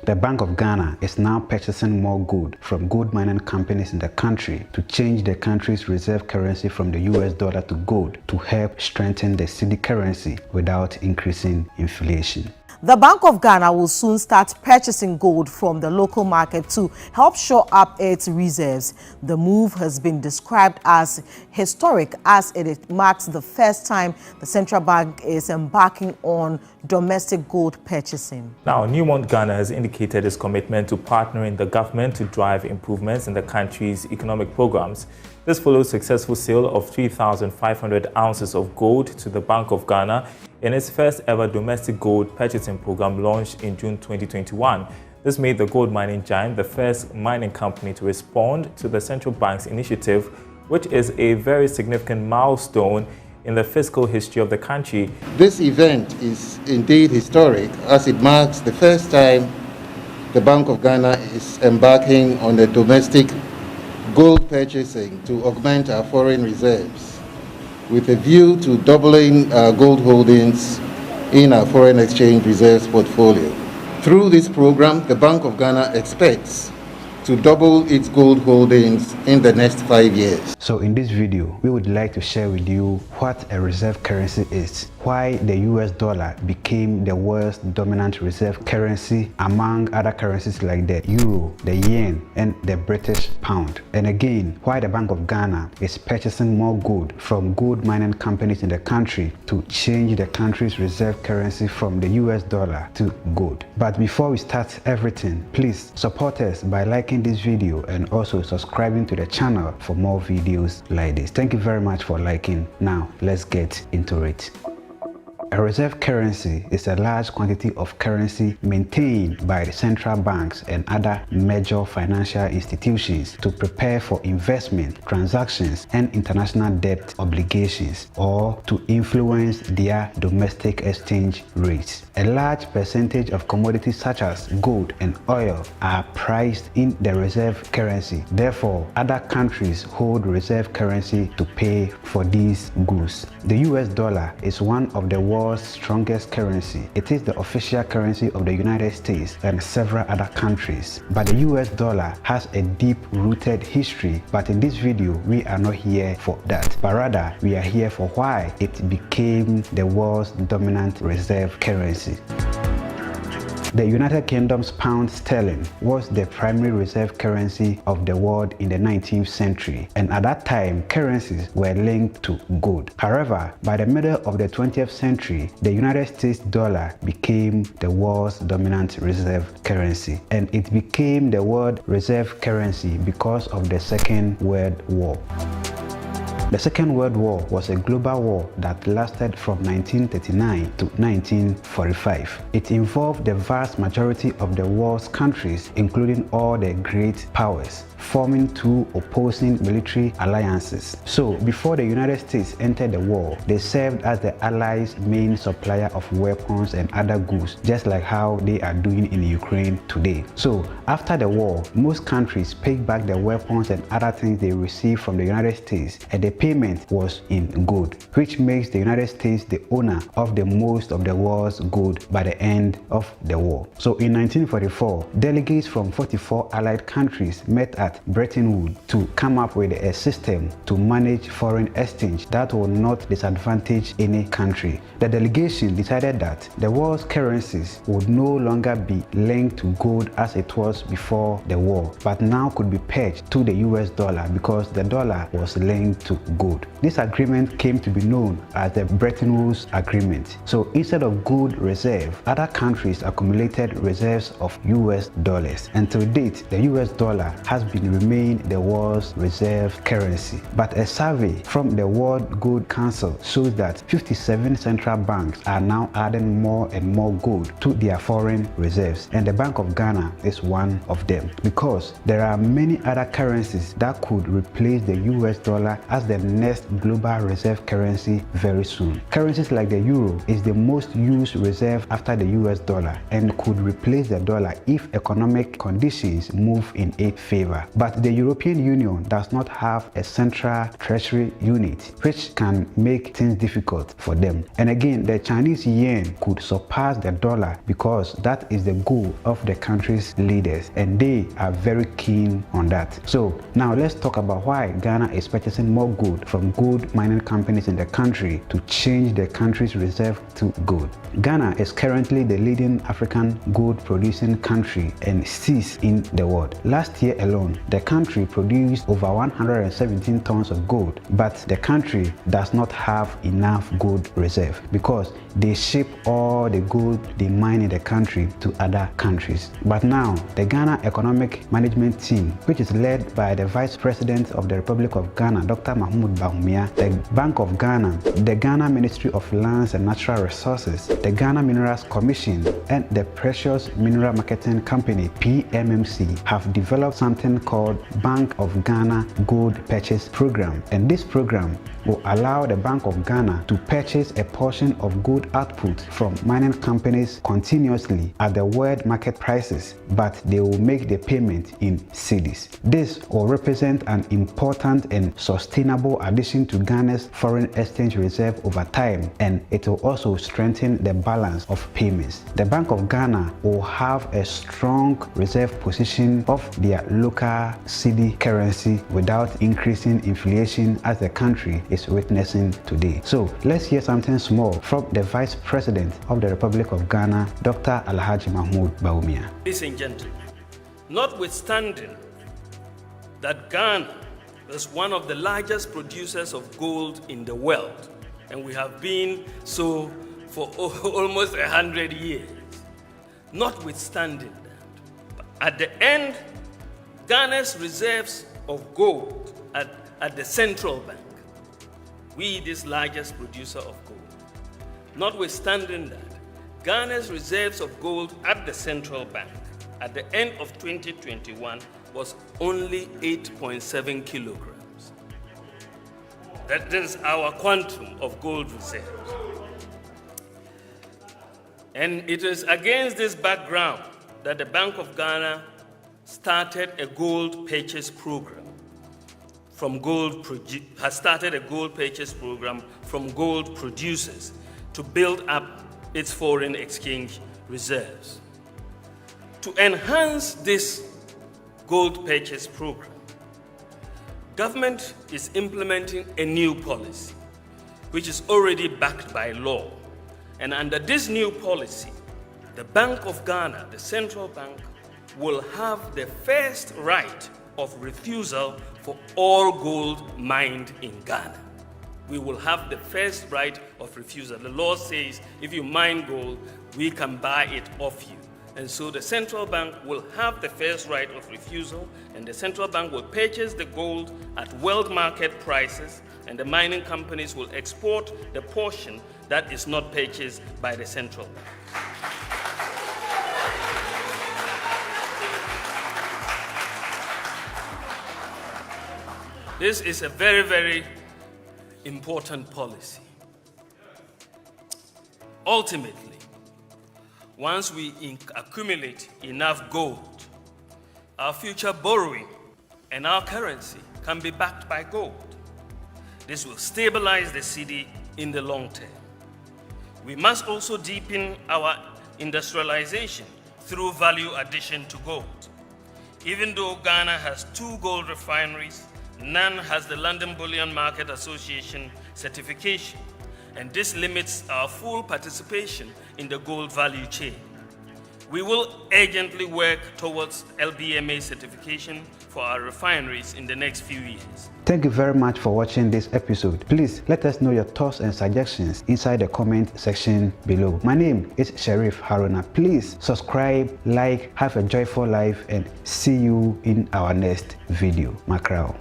The Bank of Ghana is now purchasing more gold from gold mining companies in the country to change the country's reserve currency from the US dollar to gold to help strengthen the Cedi currency without increasing inflation. The Bank of Ghana will soon start purchasing gold from the local market to help shore up its reserves. The move has been described as historic as it marks the first time the central bank is embarking on domestic gold purchasing. Now, Newmont Ghana has indicated its commitment to partnering the government to drive improvements in the country's economic programs. This follows successful sale of 3,500 ounces of gold to the Bank of Ghana in its first ever domestic gold purchasing program launched in June 2021. This made the gold mining giant the first mining company to respond to the central bank's initiative, which is a very significant milestone in the fiscal history of the country. This event is indeed historic as it marks the first time the Bank of Ghana is embarking on the domestic gold purchasing to augment our foreign reserves, with a view to doubling our gold holdings in our foreign exchange reserves portfolio. Through this program, the Bank of Ghana expects to double its gold holdings in the next 5 years. So in this video, we would like to share with you what a reserve currency is, why the US dollar became the world's dominant reserve currency among other currencies like the euro, the yen, and the British pound. And again, why the Bank of Ghana is purchasing more gold from gold mining companies in the country to change the country's reserve currency from the US dollar to gold. But before we start everything, please support us by liking this video and also subscribing to the channel for more videos like this. Thank you very much for liking. Now let's get into it. A reserve currency is a large quantity of currency maintained by the central banks and other major financial institutions to prepare for investment, transactions, and international debt obligations, or to influence their domestic exchange rates. A large percentage of commodities such as gold and oil are priced in the reserve currency. Therefore, other countries hold reserve currency to pay for these goods. The US dollar is one of the world's strongest currency. It is the official currency of the United States and several other countries. But the US dollar has a deep-rooted history, but in this video we are not here for that, but rather we are here for why it became the world's dominant reserve currency. The United Kingdom's pound sterling was the primary reserve currency of the world in the 19th century, and at that time currencies were linked to gold. However, by the middle of the 20th century, the United States dollar became the world's dominant reserve currency, and it became the world reserve currency because of the Second World War. The Second World War was a global war that lasted from 1939 to 1945. It involved the vast majority of the world's countries, including all the great powers, forming two opposing military alliances. So, before the United States entered the war, they served as the Allies' main supplier of weapons and other goods, just like how they are doing in Ukraine today. So, after the war, most countries paid back the weapons and other things they received from the United States, and the payment was in gold, which makes the United States the owner of the most of the world's gold by the end of the war. So, in 1944, delegates from 44 allied countries met at Bretton Woods to come up with a system to manage foreign exchange that will not disadvantage any country. The delegation decided that the world's currencies would no longer be linked to gold as it was before the war, but now could be pegged to the US dollar because the dollar was linked to gold. This agreement came to be known as the Bretton Woods Agreement. So instead of gold reserve, other countries accumulated reserves of US dollars, and to date the US dollar has remain the world's reserve currency. But a survey from the World Gold Council shows that 57 central banks are now adding more and more gold to their foreign reserves, and the Bank of Ghana is one of them, because there are many other currencies that could replace the US dollar as the next global reserve currency very soon. Currencies like the euro is the most used reserve after the US dollar and could replace the dollar if economic conditions move in its favor. But the European Union does not have a central treasury unit, which can make things difficult for them. And again, the Chinese yuan could surpass the dollar because that is the goal of the country's leaders, and they are very keen on that. So now let's talk about why Ghana is purchasing more gold from gold mining companies in the country to change the country's reserve to gold. Ghana is currently the leading African gold producing country and sixth in the world. Last year alone, the country produced over 117 tons of gold, but the country does not have enough gold reserve because they ship all the gold they mine in the country to other countries. But now, the Ghana Economic Management Team, which is led by the Vice President of the Republic of Ghana, Dr. Mahmoud Bawumia, the Bank of Ghana, the Ghana Ministry of Lands and Natural Resources, the Ghana Minerals Commission, and the Precious Mineral Marketing Company, PMMC, have developed something called Bank of Ghana Gold Purchase Program. And this program will allow the Bank of Ghana to purchase a portion of gold output from mining companies continuously at the world market prices, but they will make the payment in cedis. This will represent an important and sustainable addition to Ghana's foreign exchange reserve over time, and it will also strengthen the balance of payments. The Bank of Ghana will have a strong reserve position of their local cedi currency without increasing inflation as the country is witnessing today. So let's hear something small from the Vice President of the Republic of Ghana, Dr. Alhaji Mahmoud Bawumia. Ladies and gentlemen, notwithstanding that Ghana is one of the largest producers of gold in the world, and we have been so for almost 100 years, notwithstanding that, at the end, Ghana's reserves of gold at the central bank, we this largest producer of gold, notwithstanding that, Ghana's reserves of gold at the central bank at the end of 2021 was only 8.7 kilograms. That is our quantum of gold reserves. And it is against this background that the Bank of Ghana started a gold purchase program from gold producers to build up its foreign exchange reserves. To enhance this gold purchase program, government is implementing a new policy, which is already backed by law. And under this new policy, the Bank of Ghana, the central bank, will have the first right of refusal for all gold mined in Ghana. We will have the first right of refusal. The law says if you mine gold, we can buy it off you. And so the central bank will have the first right of refusal, and the central bank will purchase the gold at world market prices, and the mining companies will export the portion that is not purchased by the central bank. This is a very, very important policy. Ultimately, once we accumulate enough gold, our future borrowing and our currency can be backed by gold. This will stabilize the cedi in the long term. We must also deepen our industrialization through value addition to gold. Even though Ghana has 2 gold refineries, none has the London Bullion Market Association certification, and this limits our full participation in the gold value chain. We will urgently work towards LBMA certification for our refineries in the next few years. Thank you very much for watching this episode. Please let us know your thoughts and suggestions inside the comment section below. My name is Sheriff Haruna. Please subscribe, like, have a joyful life, and see you in our next video. Macrao.